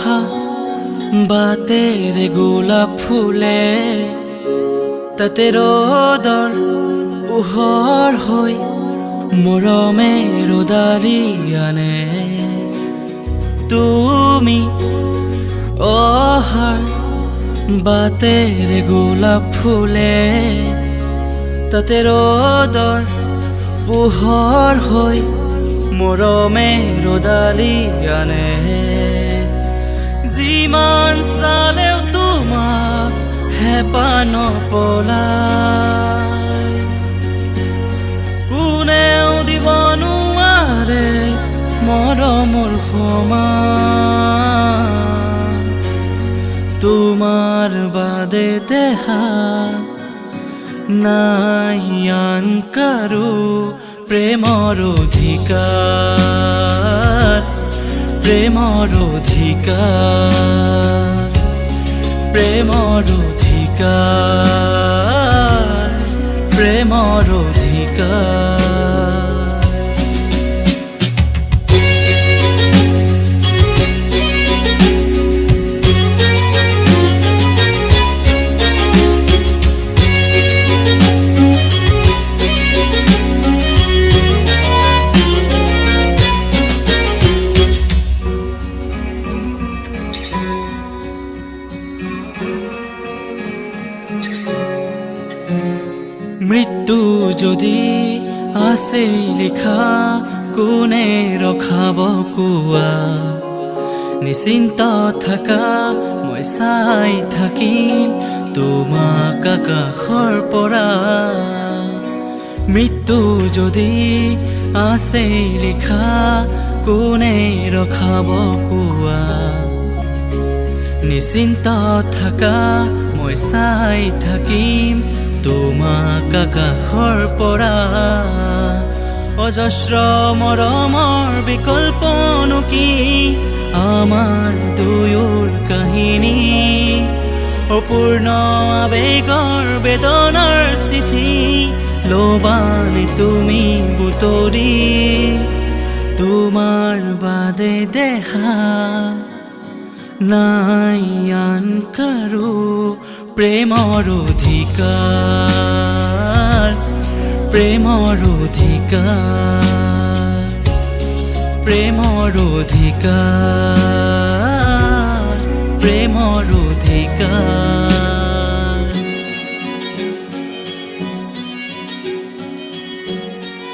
অহা বাটেৰে গোলাপ ফুলে তাতে ৰ'দৰ পোহৰ হৈ মৰমে ৰ'দালি আনে তুমি অহাৰ বাটেৰে গোলাপ ফুলে তাতে ৰ'দৰ পোহৰ হৈ মৰমে ৰ'দালি আনে যিমান চালেও তোমাক হেঁপাহ নপলায় কোনেও দিব নোৱাৰে মৰমৰ সমান তোমাৰ বাদে দেহা নাই আন কাৰো প্ৰেমৰ অধিকাৰ প্ৰেমৰ অধিকাৰ প্ৰেমৰ অধিকাৰ প্ৰেমৰ অধিকাৰ মৃত্যু যদি আছে লিখা কোনে ৰখাব কোৱা নিশ্চিন্ত থাকা মই চাই থাকিম তোমাক আকাশৰ পৰা মৃত্যু যদি আছে লিখা কোনে ৰখাব কোৱা নিশ্চিন্ত থাকা মই চাই থাকিম তোমাক আকাশৰ পৰা অজস্ৰ মৰমৰ বিকল্পনো কি আমাৰ দুয়োৰ কাহিনী অপূৰ্ণ আবেগৰ বেদনাৰ চিঠি ল'বানে তুমি বুটলি তোমাৰ বাদে দেখা নাই আন কাৰো প্ৰেমৰ অধিকাৰ প্ৰেমৰ অধিকাৰ প্ৰেমৰ অধিকাৰ প্ৰেমৰ অধিকাৰ